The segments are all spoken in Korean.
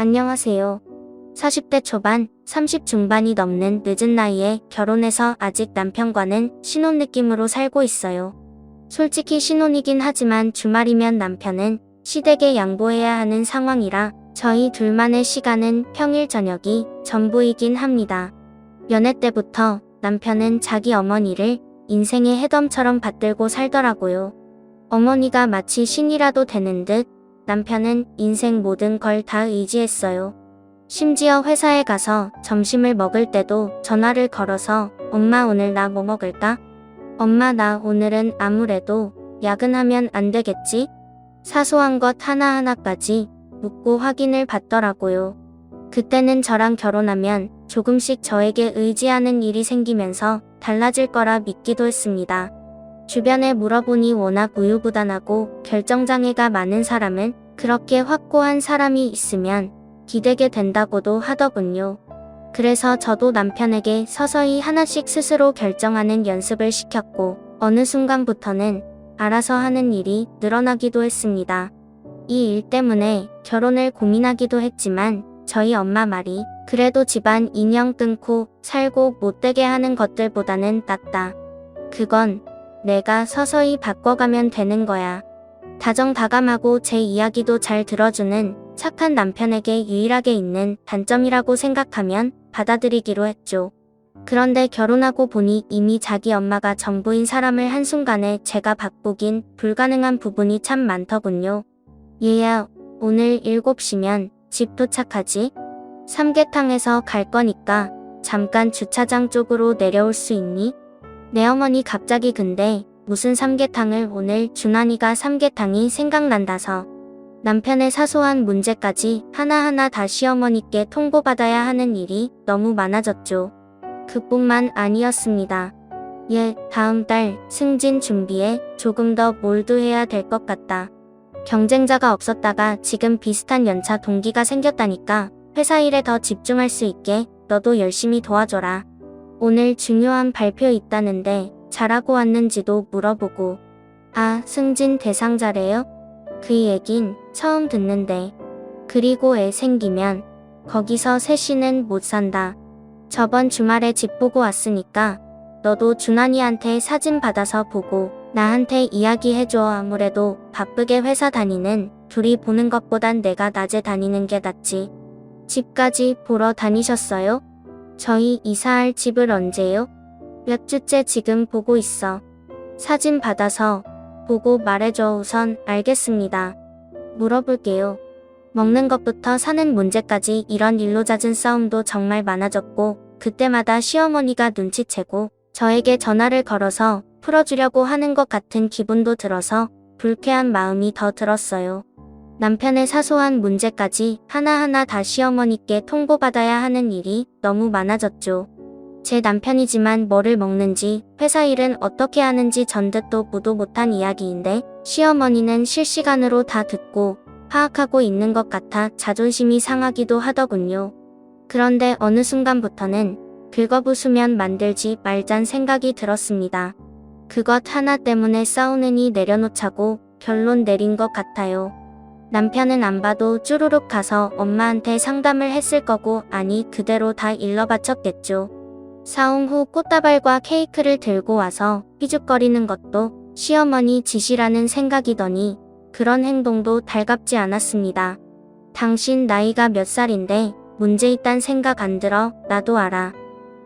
안녕하세요. 40대 초반, 30 중반이 넘는 늦은 나이에 결혼해서 아직 남편과는 신혼 느낌으로 살고 있어요. 솔직히 신혼이긴 하지만 주말이면 남편은 시댁에 양보해야 하는 상황이라 저희 둘만의 시간은 평일 저녁이 전부이긴 합니다. 연애 때부터 남편은 자기 어머니를 인생의 해덤처럼 받들고 살더라고요. 어머니가 마치 신이라도 되는 듯 남편은 인생 모든 걸 다 의지했어요. 심지어 회사에 가서 점심을 먹을 때도 전화를 걸어서 엄마 오늘 나 뭐 먹을까? 엄마 나 오늘은 아무래도 야근하면 안 되겠지? 사소한 것 하나하나까지 묻고 확인을 받더라고요. 그때는 저랑 결혼하면 조금씩 저에게 의지하는 일이 생기면서 달라질 거라 믿기도 했습니다. 주변에 물어보니 워낙 우유부단하고 결정장애가 많은 사람은 그렇게 확고한 사람이 있으면 기대게 된다고도 하더군요. 그래서 저도 남편에게 서서히 하나씩 스스로 결정하는 연습을 시켰고 어느 순간부터는 알아서 하는 일이 늘어나기도 했습니다. 이 일 때문에 결혼을 고민하기도 했지만 저희 엄마 말이 그래도 집안 인연 끊고 살고 못되게 하는 것들보다는 낫다. 그건 내가 서서히 바꿔가면 되는 거야. 다정다감하고 제 이야기도 잘 들어주는 착한 남편에게 유일하게 있는 단점이라고 생각하면 받아들이기로 했죠. 그런데 결혼하고 보니 이미 자기 엄마가 전부인 사람을 한순간에 제가 바꾸긴 불가능한 부분이 참 많더군요. 얘야, 오늘 7시면 집 도착하지? 삼계탕에서 갈 거니까 잠깐 주차장 쪽으로 내려올 수 있니? 내 어머니 갑자기 근데 무슨 삼계탕을 오늘 준환이가 삼계탕이 생각난다서 남편의 사소한 문제까지 하나하나 다 시어머니께 통보받아야 하는 일이 너무 많아졌죠. 그뿐만 아니었습니다. 얘 다음 달 승진 준비에 조금 더 몰두해야 될 것 같다. 경쟁자가 없었다가 지금 비슷한 연차 동기가 생겼다니까 회사 일에 더 집중할 수 있게 너도 열심히 도와줘라. 오늘 중요한 발표 있다는데 잘하고 왔는지도 물어보고. 아, 승진 대상자래요? 그 얘긴 처음 듣는데. 그리고 애 생기면 거기서 셋이는 못 산다. 저번 주말에 집 보고 왔으니까 너도 준환이한테 사진 받아서 보고 나한테 이야기해줘. 아무래도 바쁘게 회사 다니는 둘이 보는 것보단 내가 낮에 다니는 게 낫지. 집까지 보러 다니셨어요? 저희 이사할 집을 언제요? 몇 주째 지금 보고 있어. 사진 받아서 보고 말해줘. 우선 알겠습니다. 물어볼게요. 먹는 것부터 사는 문제까지 이런 일로 잦은 싸움도 정말 많아졌고 그때마다 시어머니가 눈치채고 저에게 전화를 걸어서 풀어주려고 하는 것 같은 기분도 들어서 불쾌한 마음이 더 들었어요. 남편의 사소한 문제까지 하나하나 다 시어머니께 통보받아야 하는 일이 너무 많아졌죠. 제 남편이지만 뭐를 먹는지 회사 일은 어떻게 하는지 전듣도 보도 못한 이야기인데 시어머니는 실시간으로 다 듣고 파악하고 있는 것 같아 자존심이 상하기도 하더군요. 그런데 어느 순간부터는 긁어부수면 만들지 말잔 생각이 들었습니다. 그것 하나 때문에 싸우느니 내려놓자고 결론 내린 것 같아요. 남편은 안 봐도 쭈루룩 가서 엄마한테 상담을 했을 거고 아니 그대로 다 일러 바쳤겠죠. 사온 후 꽃다발과 케이크를 들고 와서 삐죽거리는 것도 시어머니 짓이라는 생각이더니 그런 행동도 달갑지 않았습니다. 당신 나이가 몇 살인데 문제 있단 생각 안 들어? 나도 알아.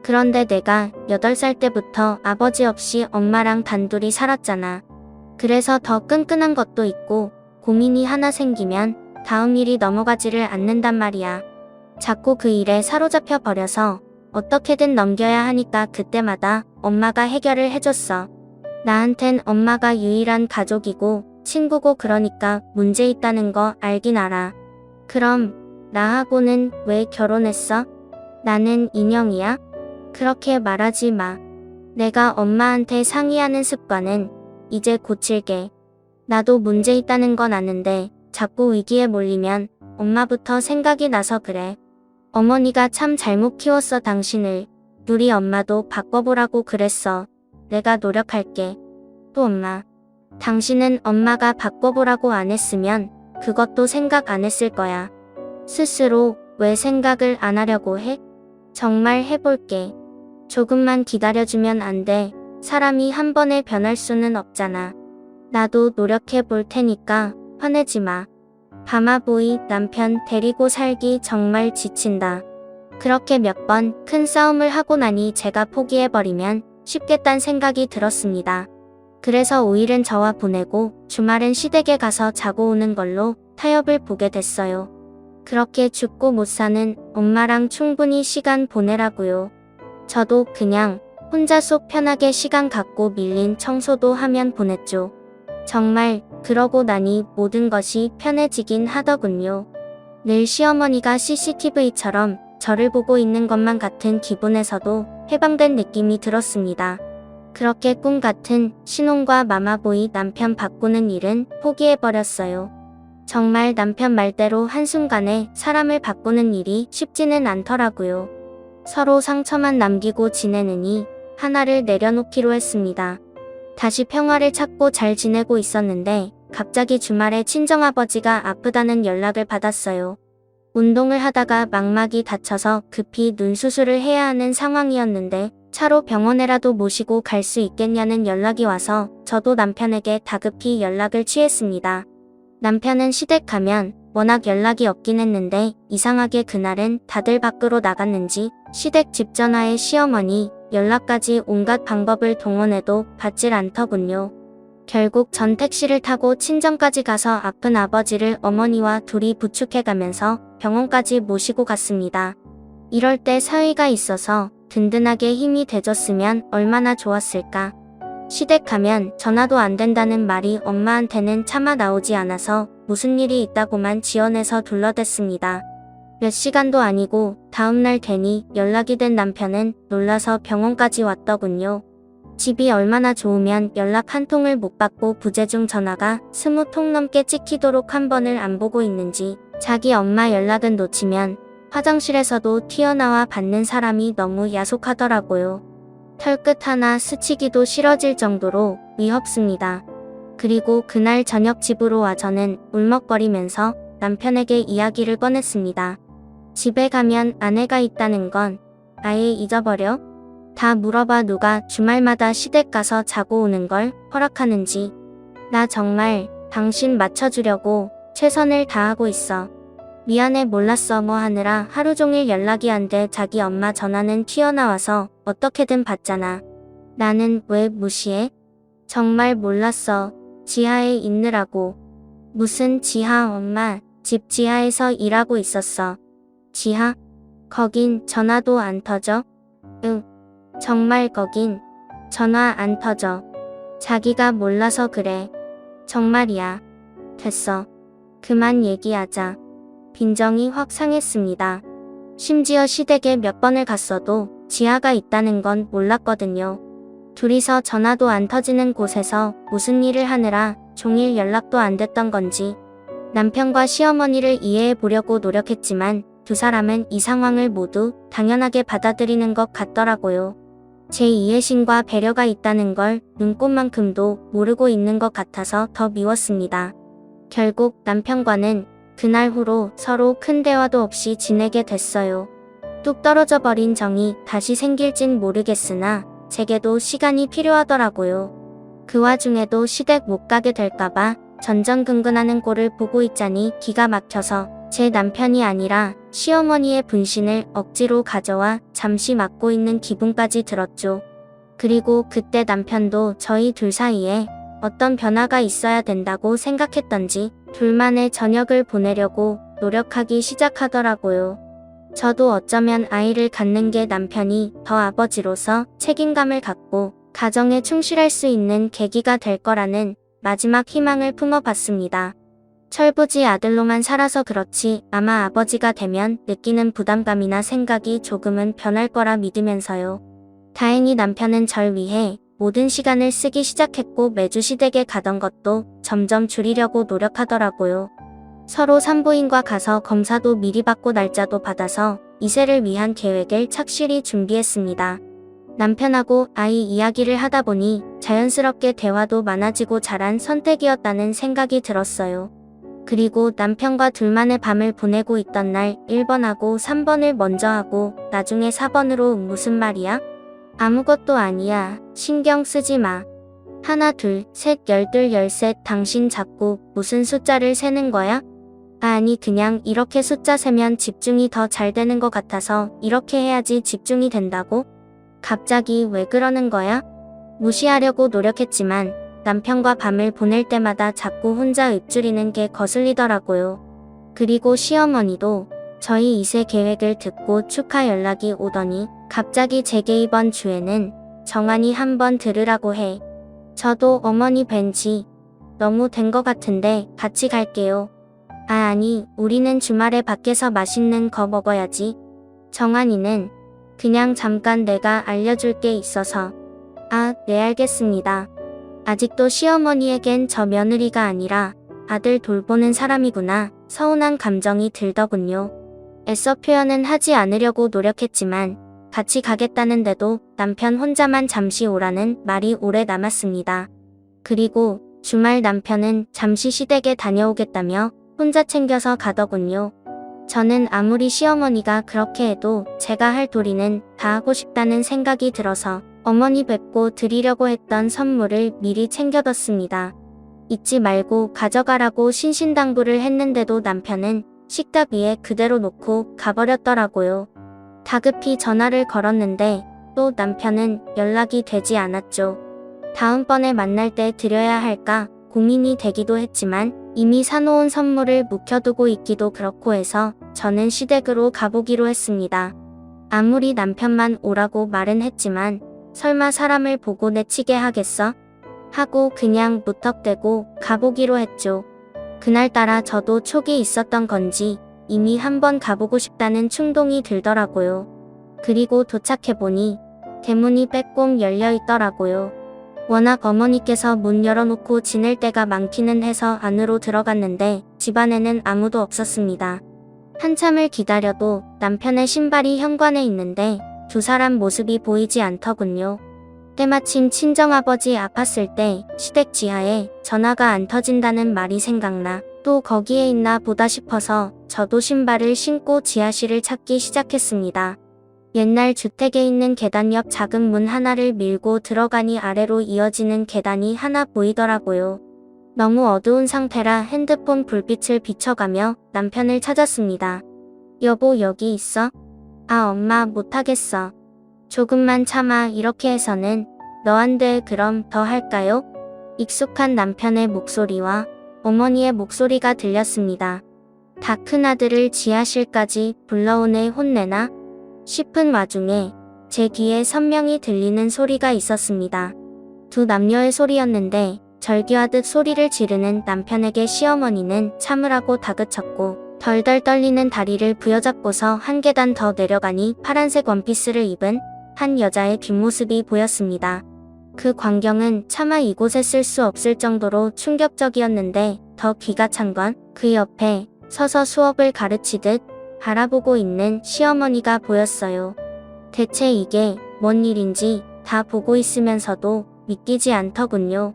그런데 내가 8살 때부터 아버지 없이 엄마랑 단둘이 살았잖아. 그래서 더 끈끈한 것도 있고 고민이 하나 생기면 다음 일이 넘어가지를 않는단 말이야. 자꾸 그 일에 사로잡혀 버려서 어떻게든 넘겨야 하니까 그때마다 엄마가 해결을 해줬어. 나한텐 엄마가 유일한 가족이고 친구고 그러니까 문제 있다는 거 알긴 알아. 그럼 나하고는 왜 결혼했어? 나는 인형이야? 그렇게 말하지 마. 내가 엄마한테 상의하는 습관은 이제 고칠게. 나도 문제 있다는 건 아는데 자꾸 위기에 몰리면 엄마부터 생각이 나서 그래. 어머니가 참 잘못 키웠어 당신을. 우리 엄마도 바꿔보라고 그랬어. 내가 노력할게. 또 엄마. 당신은 엄마가 바꿔보라고 안 했으면 그것도 생각 안 했을 거야. 스스로 왜 생각을 안 하려고 해? 정말 해볼게. 조금만 기다려주면 안 돼. 사람이 한 번에 변할 수는 없잖아. 나도 노력해 볼 테니까 화내지 마. 바마보이 남편 데리고 살기 정말 지친다. 그렇게 몇 번 큰 싸움을 하고 나니 제가 포기해버리면 쉽겠단 생각이 들었습니다. 그래서 5일은 저와 보내고 주말은 시댁에 가서 자고 오는 걸로 타협을 보게 됐어요. 그렇게 죽고 못 사는 엄마랑 충분히 시간 보내라고요. 저도 그냥 혼자 속 편하게 시간 갖고 밀린 청소도 하면 보냈죠. 정말 그러고 나니 모든 것이 편해지긴 하더군요. 늘 시어머니가 CCTV처럼 저를 보고 있는 것만 같은 기분에서도 해방된 느낌이 들었습니다. 그렇게 꿈 같은 신혼과 마마보이 남편 바꾸는 일은 포기해버렸어요. 정말 남편 말대로 한순간에 사람을 바꾸는 일이 쉽지는 않더라고요. 서로 상처만 남기고 지내느니 하나를 내려놓기로 했습니다. 다시 평화를 찾고 잘 지내고 있었는데 갑자기 주말에 친정아버지가 아프다는 연락을 받았어요. 운동을 하다가 망막이 다쳐서 급히 눈 수술을 해야 하는 상황이었는데 차로 병원에라도 모시고 갈 수 있겠냐는 연락이 와서 저도 남편에게 다급히 연락을 취했습니다. 남편은 시댁 가면 워낙 연락이 없긴 했는데 이상하게 그날은 다들 밖으로 나갔는지 시댁 집 전화에 시어머니 연락까지 온갖 방법을 동원해도 받질 않더군요. 결국 전 택시를 타고 친정까지 가서 아픈 아버지를 어머니와 둘이 부축해가면서 병원까지 모시고 갔습니다. 이럴 때 사위가 있어서 든든하게 힘이 돼줬으면 얼마나 좋았을까. 시댁 가면 전화도 안 된다는 말이 엄마한테는 차마 나오지 않아서 무슨 일이 있다고만 지어내서 둘러댔습니다. 몇 시간도 아니고 다음날 되니 연락이 된 남편은 놀라서 병원까지 왔더군요. 집이 얼마나 좋으면 연락 한 통을 못 받고 부재중 전화가 20통 넘게 찍히도록 한 번을 안 보고 있는지 자기 엄마 연락은 놓치면 화장실에서도 튀어나와 받는 사람이 너무 야속하더라고요. 털끝 하나 스치기도 싫어질 정도로 위협습니다. 그리고 그날 저녁 집으로 와 저는 울먹거리면서 남편에게 이야기를 꺼냈습니다. 집에 가면 아내가 있다는 건 아예 잊어버려? 다 물어봐. 누가 주말마다 시댁 가서 자고 오는 걸 허락하는지. 나 정말 당신 맞춰주려고 최선을 다하고 있어. 미안해, 몰랐어. 뭐 하느라 하루 종일 연락이 안 돼. 자기 엄마 전화는 튀어나와서 어떻게든 받잖아. 나는 왜 무시해? 정말 몰랐어. 지하에 있느라고. 무슨 지하? 엄마 집 지하에서 일하고 있었어. 지하? 거긴 전화도 안 터져? 응. 정말 거긴 전화 안 터져. 자기가 몰라서 그래. 정말이야. 됐어. 그만 얘기하자. 빈정이 확 상했습니다. 심지어 시댁에 몇 번을 갔어도 지하가 있다는 건 몰랐거든요. 둘이서 전화도 안 터지는 곳에서 무슨 일을 하느라 종일 연락도 안 됐던 건지. 남편과 시어머니를 이해해 보려고 노력했지만 두 사람은 이 상황을 모두 당연하게 받아들이는 것 같더라고요. 제 이해심과 배려가 있다는 걸 눈꼽만큼도 모르고 있는 것 같아서 더 미웠습니다. 결국 남편과는 그날 후로 서로 큰 대화도 없이 지내게 됐어요. 뚝 떨어져 버린 정이 다시 생길진 모르겠으나 제게도 시간이 필요하더라고요. 그 와중에도 시댁 못 가게 될까봐 전전긍긍하는 꼴을 보고 있자니 기가 막혀서 제 남편이 아니라 시어머니의 분신을 억지로 가져와 잠시 맡고 있는 기분까지 들었죠. 그리고 그때 남편도 저희 둘 사이에 어떤 변화가 있어야 된다고 생각했던지 둘만의 저녁을 보내려고 노력하기 시작하더라고요. 저도 어쩌면 아이를 갖는 게 남편이 더 아버지로서 책임감을 갖고 가정에 충실할 수 있는 계기가 될 거라는 마지막 희망을 품어봤습니다. 철부지 아들로만 살아서 그렇지 아마 아버지가 되면 느끼는 부담감이나 생각이 조금은 변할 거라 믿으면서요. 다행히 남편은 절 위해 모든 시간을 쓰기 시작했고 매주 시댁에 가던 것도 점점 줄이려고 노력하더라고요. 서로 산부인과 가서 검사도 미리 받고 날짜도 받아서 이세를 위한 계획을 착실히 준비했습니다. 남편하고 아이 이야기를 하다 보니 자연스럽게 대화도 많아지고 잘한 선택이었다는 생각이 들었어요. 그리고 남편과 둘만의 밤을 보내고 있던 날 1번하고 3번을 먼저 하고 나중에 4번으로 무슨 말이야? 아무것도 아니야. 신경 쓰지 마. 하나, 둘, 셋, 열둘, 열셋. 당신 자꾸 무슨 숫자를 세는 거야? 아니, 그냥 이렇게 숫자 세면 집중이 더 잘 되는 것 같아서 이렇게 해야지 집중이 된다고? 갑자기 왜 그러는 거야? 무시하려고 노력했지만 남편과 밤을 보낼 때마다 자꾸 혼자 읊조리는 게 거슬리더라고요. 그리고 시어머니도 저희 2세 계획을 듣고 축하 연락이 오더니 갑자기 제게 이번 주에는 정한이 한번 들으라고 해. 저도 어머니 뵌지 너무 된 것 같은데 같이 갈게요. 아니, 우리는 주말에 밖에서 맛있는 거 먹어야지. 정한이는 그냥 잠깐 내가 알려줄 게 있어서. 네, 알겠습니다. 아직도 시어머니에겐 저 며느리가 아니라 아들 돌보는 사람이구나. 서운한 감정이 들더군요. 애써 표현은 하지 않으려고 노력했지만 같이 가겠다는데도 남편 혼자만 잠시 오라는 말이 오래 남았습니다. 그리고 주말 남편은 잠시 시댁에 다녀오겠다며 혼자 챙겨서 가더군요. 저는 아무리 시어머니가 그렇게 해도 제가 할 도리는 다 하고 싶다는 생각이 들어서 어머니 뵙고 드리려고 했던 선물을 미리 챙겨뒀습니다. 잊지 말고 가져가라고 신신당부를 했는데도 남편은 식탁 위에 그대로 놓고 가버렸더라고요. 다급히 전화를 걸었는데 또 남편은 연락이 되지 않았죠. 다음번에 만날 때 드려야 할까 고민이 되기도 했지만 이미 사놓은 선물을 묵혀두고 있기도 그렇고 해서 저는 시댁으로 가보기로 했습니다. 아무리 남편만 오라고 말은 했지만 설마 사람을 보고 내치게 하겠어? 하고 그냥 무턱대고 가보기로 했죠. 그날따라 저도 촉이 있었던 건지 이미 한번 가보고 싶다는 충동이 들더라고요. 그리고 도착해보니 대문이 빼꼼 열려 있더라고요. 워낙 어머니께서 문 열어놓고 지낼 때가 많기는 해서 안으로 들어갔는데 집안에는 아무도 없었습니다. 한참을 기다려도 남편의 신발이 현관에 있는데 두 사람 모습이 보이지 않더군요. 때마침 친정아버지 아팠을 때 시댁 지하에 전화가 안 터진다는 말이 생각나 또 거기에 있나 보다 싶어서 저도 신발을 신고 지하실을 찾기 시작했습니다. 옛날 주택에 있는 계단 옆 작은 문 하나를 밀고 들어가니 아래로 이어지는 계단이 하나 보이더라고요. 너무 어두운 상태라 핸드폰 불빛을 비춰가며 남편을 찾았습니다. 여보, 여기 있어? 엄마 못하겠어. 조금만 참아. 이렇게 해서는 너 안 돼. 그럼 더 할까요? 익숙한 남편의 목소리와 어머니의 목소리가 들렸습니다. 다 큰 아들을 지하실까지 불러오네. 혼내나? 싶은 와중에 제 귀에 선명히 들리는 소리가 있었습니다. 두 남녀의 소리였는데 절규하듯 소리를 지르는 남편에게 시어머니는 참으라고 다그쳤고 덜덜 떨리는 다리를 부여잡고서 한 계단 더 내려가니 파란색 원피스를 입은 한 여자의 뒷모습이 보였습니다. 그 광경은 차마 이곳에 쓸 수 없을 정도로 충격적이었는데 더 기가 찬 건 그 옆에 서서 수업을 가르치듯 바라보고 있는 시어머니가 보였어요. 대체 이게 뭔 일인지 다 보고 있으면서도 믿기지 않더군요.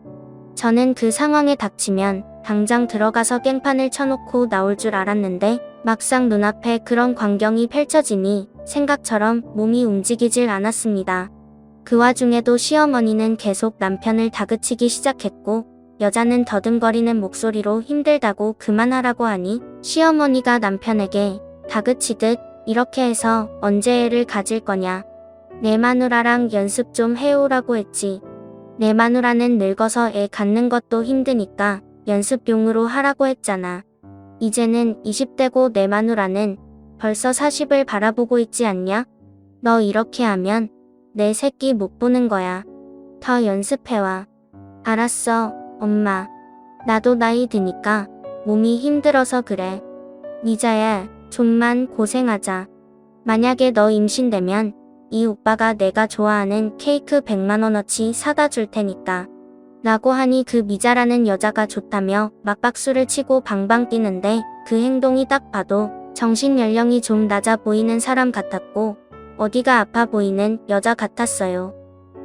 저는 그 상황에 닥치면 당장 들어가서 깽판을 쳐놓고 나올 줄 알았는데 막상 눈앞에 그런 광경이 펼쳐지니 생각처럼 몸이 움직이질 않았습니다. 그 와중에도 시어머니는 계속 남편을 다그치기 시작했고 여자는 더듬거리는 목소리로 힘들다고 그만하라고 하니 시어머니가 남편에게 다그치듯 이렇게 해서 언제 애를 가질 거냐. 내 마누라랑 연습 좀 해오라고 했지. 내 마누라는 늙어서 애 갖는 것도 힘드니까 연습용으로 하라고 했잖아. 이제는 20대고 내 마누라는 벌써 40을 바라보고 있지 않냐? 너 이렇게 하면 내 새끼 못 보는 거야. 더 연습해와. 알았어, 엄마. 나도 나이 드니까 몸이 힘들어서 그래. 미자야, 좀만 고생하자. 만약에 너 임신되면 이 오빠가 내가 좋아하는 케이크 100만원어치 사다 줄 테니까. 라고 하니 그 미자라는 여자가 좋다며 막 박수를 치고 방방 뛰는데 그 행동이 딱 봐도 정신 연령이 좀 낮아 보이는 사람 같았고 어디가 아파 보이는 여자 같았어요.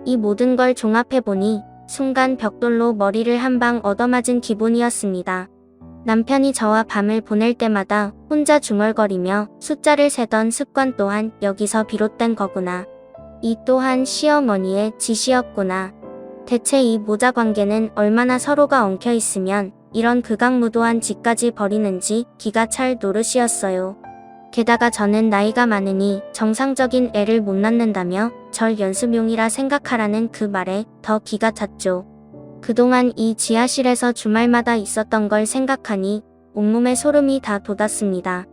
이 모든 걸 종합해보니 순간 벽돌로 머리를 한 방 얻어맞은 기분이었습니다. 남편이 저와 밤을 보낼 때마다 혼자 중얼거리며 숫자를 세던 습관 또한 여기서 비롯된 거구나. 이 또한 시어머니의 지시였구나. 대체 이 모자 관계는 얼마나 서로가 엉켜 있으면 이런 극악무도한 짓까지 벌이는지 기가 찰 노릇이었어요. 게다가 저는 나이가 많으니 정상적인 애를 못 낳는다며 절 연습용이라 생각하라는 그 말에 더 기가 찼죠. 그동안 이 지하실에서 주말마다 있었던 걸 생각하니 온몸에 소름이 다 돋았습니다.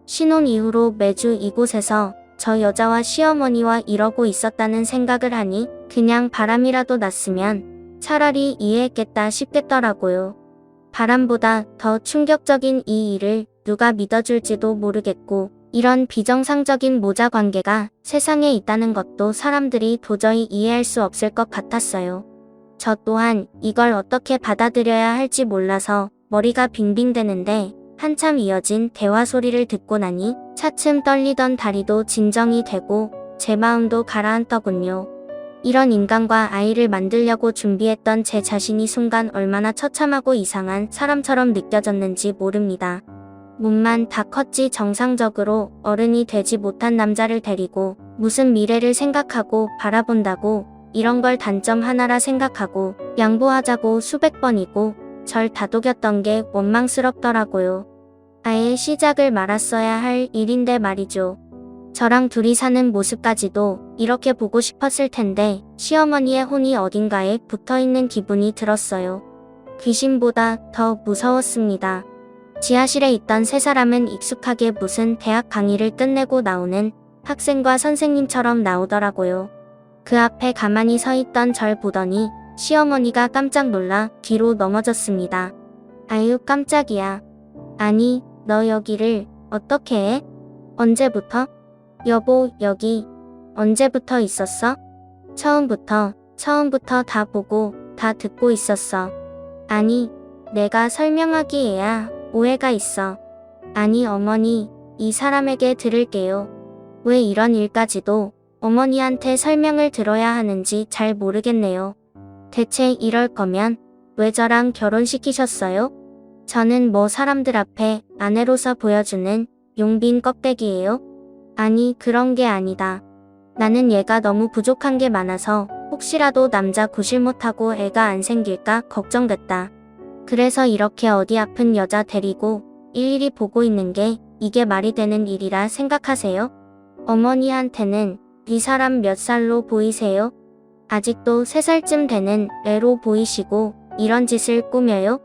신혼 이후로 매주 이곳에서 저 여자와 시어머니와 이러고 있었다는 생각을 하니 그냥 바람이라도 났으면 차라리 이해했겠다 싶겠더라고요. 바람보다 더 충격적인 이 일을 누가 믿어줄지도 모르겠고, 이런 비정상적인 모자 관계가 세상에 있다는 것도 사람들이 도저히 이해할 수 없을 것 같았어요. 저 또한 이걸 어떻게 받아들여야 할지 몰라서 머리가 빙빙대는데, 한참 이어진 대화 소리를 듣고 나니 차츰 떨리던 다리도 진정이 되고 제 마음도 가라앉더군요. 이런 인간과 아이를 만들려고 준비했던 제 자신이 순간 얼마나 처참하고 이상한 사람처럼 느껴졌는지 모릅니다. 몸만 다 컸지 정상적으로 어른이 되지 못한 남자를 데리고 무슨 미래를 생각하고 바라본다고, 이런 걸 단점 하나라 생각하고 양보하자고 수백 번이고 절 다독였던 게 원망스럽더라고요. 아예 시작을 말았어야 할 일인데 말이죠. 저랑 둘이 사는 모습까지도 이렇게 보고 싶었을 텐데 시어머니의 혼이 어딘가에 붙어있는 기분이 들었어요. 귀신보다 더 무서웠습니다. 지하실에 있던 세 사람은 익숙하게 무슨 대학 강의를 끝내고 나오는 학생과 선생님처럼 나오더라고요. 그 앞에 가만히 서 있던 절 보더니 시어머니가 깜짝 놀라 뒤로 넘어졌습니다. 아유 깜짝이야. 아니 너 여기를 어떻게 해? 언제부터? 여보 여기 언제부터 있었어? 처음부터 다 보고 다 듣고 있었어. 아니 내가 설명하기에야 오해가 있어. 아니 어머니 이 사람에게 들을게요. 왜 이런 일까지도 어머니한테 설명을 들어야 하는지 잘 모르겠네요. 대체 이럴 거면 왜 저랑 결혼시키셨어요? 저는 뭐 사람들 앞에 아내로서 보여주는 용빈 껍데기예요? 아니 그런 게 아니다. 나는 얘가 너무 부족한 게 많아서 혹시라도 남자 구실 못하고 애가 안 생길까 걱정됐다. 그래서 이렇게 어디 아픈 여자 데리고 일일이 보고 있는 게 이게 말이 되는 일이라 생각하세요? 어머니한테는 이 사람 몇 살로 보이세요? 아직도 3살쯤 되는 애로 보이시고 이런 짓을 꾸며요?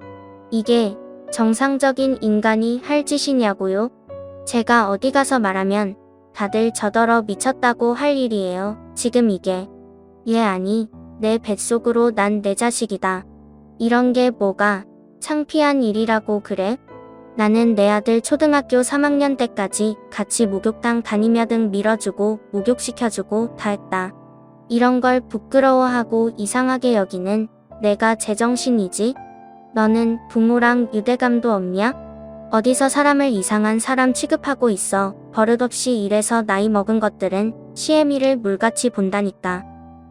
이게 정상적인 인간이 할 짓이냐고요? 제가 어디 가서 말하면 다들 저더러 미쳤다고 할 일이에요. 지금 이게. 얘 아니, 내 뱃속으로 난 내 자식이다. 이런 게 뭐가 창피한 일이라고 그래? 나는 내 아들 초등학교 3학년 때까지 같이 목욕탕 다니며 등 밀어주고 목욕시켜주고 다 했다. 이런 걸 부끄러워하고 이상하게 여기는 내가 제정신이지? 너는 부모랑 유대감도 없냐? 어디서 사람을 이상한 사람 취급하고 있어. 버릇없이 이래서 나이 먹은 것들은 시애미를 물같이 본다니까.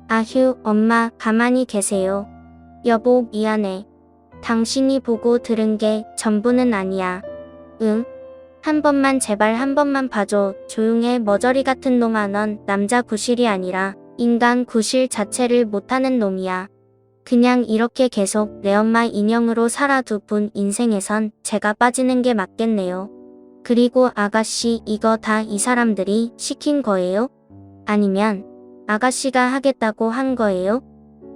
아휴, 엄마 가만히 계세요. 여보 미안해. 당신이 보고 들은 게 전부는 아니야. 응? 한 번만 제발 한 번만 봐줘. 조용해. 머저리 같은 놈아. 넌 남자 구실이 아니라 인간 구실 자체를 못하는 놈이야. 그냥 이렇게 계속 내 엄마 인형으로 살아두 분 인생에선 제가 빠지는 게 맞겠네요. 그리고 아가씨 이거 다 이 사람들이 시킨 거예요? 아니면 아가씨가 하겠다고 한 거예요?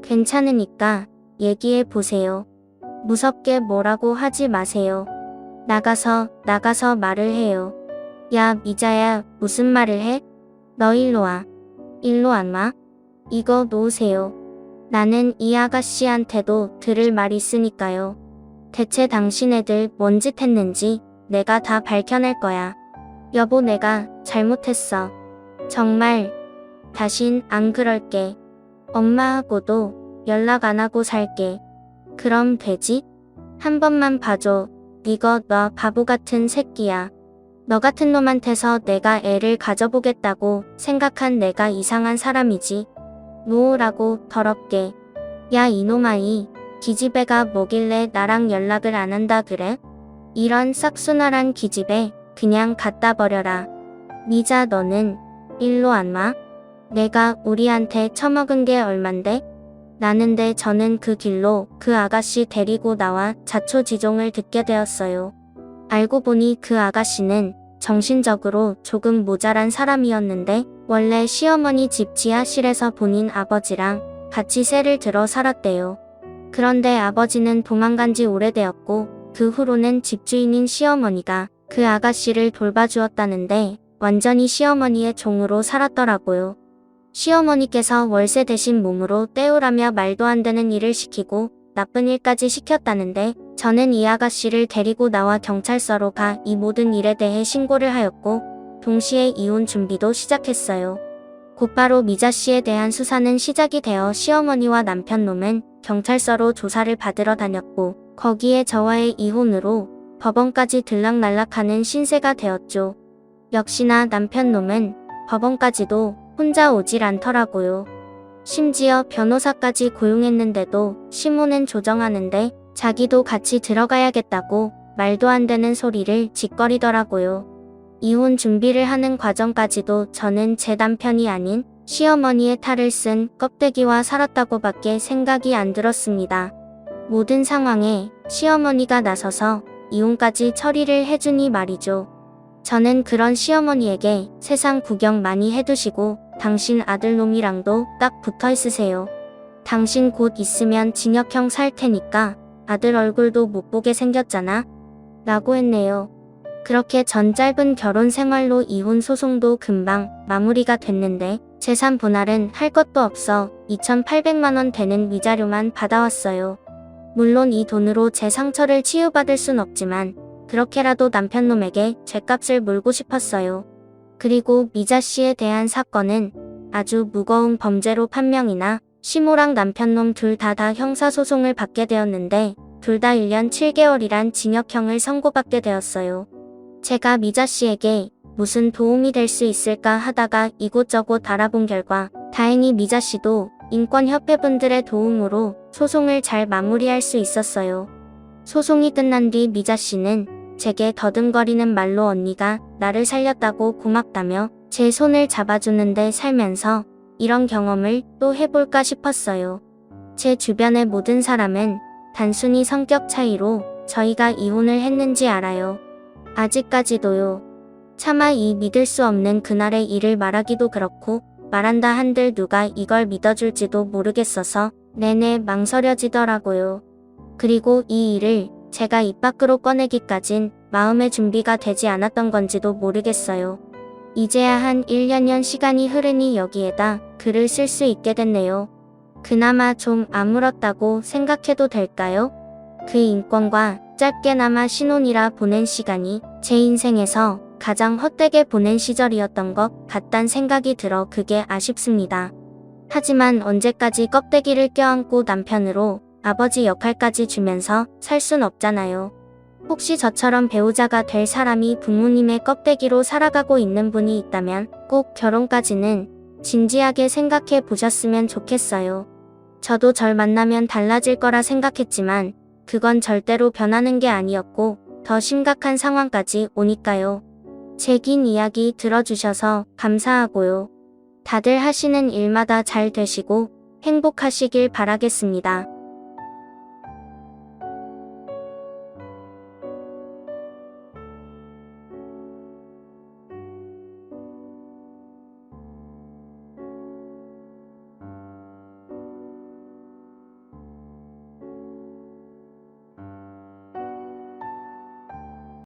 괜찮으니까 얘기해 보세요. 무섭게 뭐라고 하지 마세요. 나가서 말을 해요. 야 미자야 무슨 말을 해? 너 일로 와. 일로 안 와? 이거 놓으세요. 나는 이 아가씨한테도 들을 말 있으니까요. 대체 당신 애들 뭔 짓 했는지 내가 다 밝혀낼 거야. 여보 내가 잘못했어. 정말 다신 안 그럴게. 엄마하고도 연락 안 하고 살게. 그럼 되지? 한 번만 봐줘. 이거 너 바보 같은 새끼야. 너 같은 놈한테서 내가 애를 가져보겠다고 생각한 내가 이상한 사람이지. 놓으라고 더럽게. 야 이놈아이 기집애가 뭐길래 나랑 연락을 안 한다 그래? 이런 싹수나란 기집애 그냥 갖다 버려라. 미자 너는 일로 안 와? 내가 우리한테 처먹은 게 얼만데? 나는데 저는 그 길로 그 아가씨 데리고 나와 자초지종을 듣게 되었어요. 알고 보니 그 아가씨는 정신적으로 조금 모자란 사람이었는데 원래 시어머니 집 지하실에서 본인 아버지랑 같이 쇠를 들어 살았대요. 그런데 아버지는 도망간 지 오래되었고 그 후로는 집주인인 시어머니가 그 아가씨를 돌봐주었다는데 완전히 시어머니의 종으로 살았더라고요. 시어머니께서 월세 대신 몸으로 때우라며 말도 안 되는 일을 시키고 나쁜 일까지 시켰다는데 저는 이 아가씨를 데리고 나와 경찰서로 가 이 모든 일에 대해 신고를 하였고 동시에 이혼 준비도 시작했어요. 곧바로 미자씨에 대한 수사는 시작이 되어 시어머니와 남편놈은 경찰서로 조사를 받으러 다녔고 거기에 저와의 이혼으로 법원까지 들락날락하는 신세가 되었죠. 역시나 남편놈은 법원까지도 혼자 오질 않더라고요. 심지어 변호사까지 고용했는데도 시모는 조정하는데 자기도 같이 들어가야겠다고 말도 안 되는 소리를 짓거리더라고요. 이혼 준비를 하는 과정까지도 저는 제 남편이 아닌 시어머니의 탈을 쓴 껍데기와 살았다고밖에 생각이 안 들었습니다. 모든 상황에 시어머니가 나서서 이혼까지 처리를 해주니 말이죠. 저는 그런 시어머니에게 세상 구경 많이 해두시고 당신 아들놈이랑도 딱 붙어 있으세요. 당신 곧 있으면 징역형 살 테니까 아들 얼굴도 못 보게 생겼잖아. 라고 했네요. 그렇게 전 짧은 결혼 생활로 이혼 소송도 금방 마무리가 됐는데 재산 분할은 할 것도 없어 2,800만 원 되는 위자료만 받아왔어요. 물론 이 돈으로 제 상처를 치유받을 순 없지만 그렇게라도 남편놈에게 죗값을 물고 싶었어요. 그리고 미자씨에 대한 사건은 아주 무거운 범죄로 판명이나 시모랑 남편놈 둘 다 형사소송을 받게 되었는데 둘 다 1년 7개월이란 징역형을 선고받게 되었어요. 제가 미자씨에게 무슨 도움이 될 수 있을까 하다가 이곳저곳 알아본 결과 다행히 미자씨도 인권협회분들의 도움으로 소송을 잘 마무리할 수 있었어요. 소송이 끝난 뒤 미자씨는 제게 더듬거리는 말로 언니가 나를 살렸다고 고맙다며 제 손을 잡아주는데 살면서 이런 경험을 또 해볼까 싶었어요. 제 주변의 모든 사람은 단순히 성격 차이로 저희가 이혼을 했는지 알아요. 아직까지도요. 차마 이 믿을 수 없는 그날의 일을 말하기도 그렇고 말한다 한들 누가 이걸 믿어줄지도 모르겠어서 내내 망설여지더라고요. 그리고 이 일을 제가 입 밖으로 꺼내기까진 마음의 준비가 되지 않았던 건지도 모르겠어요. 이제야 한 1년여 시간이 흐르니 여기에다 글을 쓸 수 있게 됐네요. 그나마 좀 아물었다고 생각해도 될까요? 그 인권과 짧게나마 신혼이라 보낸 시간이 제 인생에서 가장 헛되게 보낸 시절이었던 것 같단 생각이 들어 그게 아쉽습니다. 하지만 언제까지 껍데기를 껴안고 남편으로 아버지 역할까지 주면서 살 순 없잖아요. 혹시 저처럼 배우자가 될 사람이 부모님의 껍데기로 살아가고 있는 분이 있다면 꼭 결혼까지는 진지하게 생각해 보셨으면 좋겠어요. 저도 절 만나면 달라질 거라 생각했지만 그건 절대로 변하는 게 아니었고 더 심각한 상황까지 오니까요. 제 긴 이야기 들어주셔서 감사하고요. 다들 하시는 일마다 잘 되시고 행복하시길 바라겠습니다.